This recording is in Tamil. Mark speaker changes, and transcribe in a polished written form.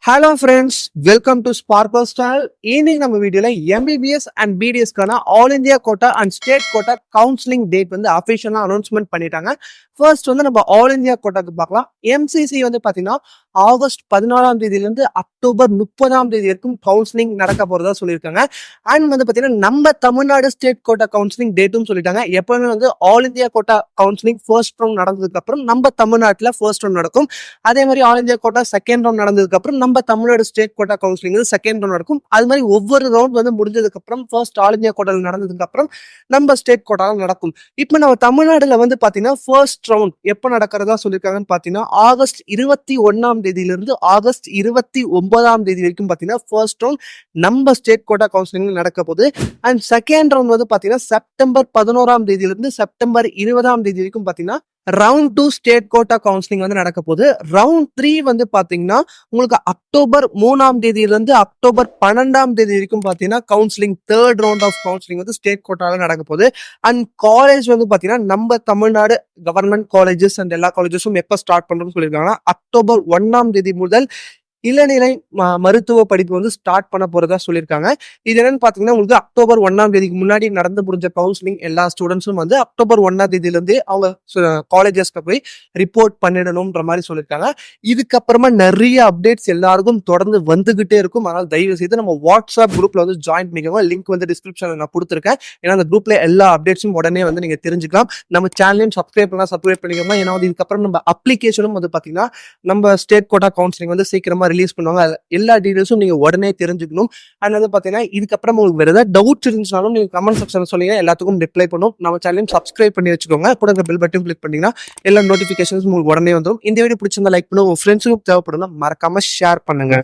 Speaker 1: Hello friends, welcome to sparkle style. இன்னைக்கு நம்ம வீடியோல எம்பிபிஎஸ் அண்ட் பிடிஎஸ்க்கான all India quota and state quota counselling date வந்து அஃபிஷியலாக அனௌன்ஸ்மெண்ட் பண்ணிட்டாங்க. ஃபர்ஸ்ட் வந்து நம்ம ஆல் இந்தியா கோட்டாக்கு பார்க்கலாம். எம்சிசி வந்து பார்த்தீங்கன்னா ஆகஸ்ட் 14ஆம் தேதியிலிருந்து அக்டோபர் 30ஆம் தேதி வரைக்கும் கவுன்சிலிங் நடக்க போறதா சொல்லியிருக்காங்க. அண்ட் வந்து பார்த்தீங்கன்னா நம்ம தமிழ்நாடு ஸ்டேட் கோட்டா கவுன்சிலிங் டேட்டும் சொல்லிட்டாங்க. எப்பவுமே வந்து all India quota counselling first round நடந்ததுக்கு அப்புறம் நம்ம தமிழ்நாட்டில் ஃபர்ஸ்ட் ரவுண்ட் நடக்கும். அதே மாதிரி all India quota second round நடந்ததுக்கு அப்புறம் நம்ம தமிழ்நாடு ஸ்டேட் கோட்டா கவுன்சிலிங் வந்து செகண்ட் ரவுண்ட் நடக்கும். அது மாதிரி ஒவ்வொரு ரவுண்ட் வந்து முடிஞ்சதுக்கு அப்புறம் ஃபர்ஸ்ட் ஆல் இந்தியா கோட்டாவில் நடந்ததுக்கு அப்புறம் நம்ம ஸ்டேட் கோட்டாவில் நடக்கும். இப்போ நம்ம தமிழ்நாடுல வந்து பாத்தீங்கன்னா ஃபர்ஸ்ட் ரவுண்ட் எப்போ நடக்கிறதா சொல்லியிருக்காங்கன்னு பாத்தீங்கன்னா ஆகஸ்ட் 21ஆம் தேதியிலிருந்து ஆகஸ்ட் 29ஆம் தேதி வரைக்கும் பாத்தீங்கன்னா ஃபர்ஸ்ட் ரவுண்ட் நம்ம ஸ்டேட் கோட்டா கவுன்சிலிங் நடக்க போகுது. அண்ட் செகண்ட் ரவுண்ட் வந்து பாத்தீங்கன்னா செப்டம்பர் 11ஆம் தேதியிலிருந்து செப்டம்பர் 20ஆம் தேதி வரைக்கும் பாத்தீங்கன்னா ரவுண்ட் 2 ஸ்டேட் கோட்டா கவுன்சிலிங் வந்து நடக்க போகுது. ரவுண்ட் 3 வந்து பாத்தீங்கன்னா உங்களுக்கு அக்டோபர் 3ஆம் தேதியிலிருந்து அக்டோபர் 12ஆம் தேதி வரைக்கும் பாத்தீங்கன்னா counselling third round of counselling வந்து ஸ்டேட் கோட்டால நடக்க போகுது. அண்ட் காலேஜ் வந்து பாத்தீங்கன்னா நம்ம தமிழ்நாடு கவர்மெண்ட் காலேஜஸ் அண்ட் எல்லா காலேஜஸும் எப்ப ஸ்டார்ட் பண்றோம்னு சொல்லியிருக்காங்கன்னா அக்டோபர் 1ஆம் தேதி முதல் இளநிலை மருத்துவ படிப்பு வந்து ஸ்டார்ட் பண்ண போறதா சொல்லியிருக்காங்க. இது என்னன்னு பாத்தீங்கன்னா உங்களுக்கு அக்டோபர் 1ஆம் தேதிக்கு முன்னாடி நடந்து முடிஞ்ச கவுன்சிலிங் எல்லா ஸ்டூடெண்ட்ஸும் வந்து அக்டோபர் 1ஆம் தேதியில இருந்தே அவங்க காலேஜஸ்க்கு போய் ரிப்போர்ட் பண்ணிடணும்ன்ற மாதிரி சொல்லியிருக்காங்க. இதுக்கப்புறமா நிறைய அப்டேட்ஸ் எல்லாருக்கும் தொடர்ந்து வந்துகிட்டே இருக்கும். அதனால தயவு செய்து நம்ம வாட்ஸ்அப் குரூப்ல வந்து ஜாயின் பண்ணிக்கோங்க. லிங்க் வந்து டிஸ்கிரிப்ஷன்ல நான் கொடுத்துருக்கேன். ஏன்னா அந்த குரூப்ல எல்லா அப்டேட்ஸும் உடனே வந்து நீங்க தெரிஞ்சுக்கலாம். நம்ம சேனலையும் சப்ஸ்கிரைப் பண்ணிக்கோங்க. ஏன்னா வந்து இதுக்கப்புறம் நம்ம அப்ளிகேஷனும் வந்து பாத்தீங்கன்னா நம்ம ஸ்டேட் கோட்டா கவுன்சிலிங் வந்து சீக்கிரமா ரிலீஸ் பண்ணுவாங்க. எல்லா டீடைல்ஸும் நீங்க உடனே தெரிஞ்சுக்கணும். அண்ட் வந்து பாத்தீங்கன்னா இதுக்கப்புறம் உங்களுக்கு வேற ஏதாவது டவுட்ஸ் இருந்துச்சுனாலும் நீங்க கமெண்ட் செக்ஷன்ல சொன்னீங்க, எல்லாத்துக்கும் ரிப்ளை பண்ணும். நம்ம சேனலையும் சப்ஸ்கிரைப் பண்ணி வச்சுக்கோங்க. கூட பெல் பட்டன் கிளிக் பண்ணீங்கன்னா எல்லா நோட்டிபிகேஷன்ஸ் உங்களுக்கு உடனே வந்துடும். இந்த வீடியோ பிடிச்சிருந்தா லைக் பண்ணுங்க. உங்க ஃப்ரெண்ட்ஸுக்கும் தேவைப்படும்னா மறக்காம ஷேர் பண்ணுங்க.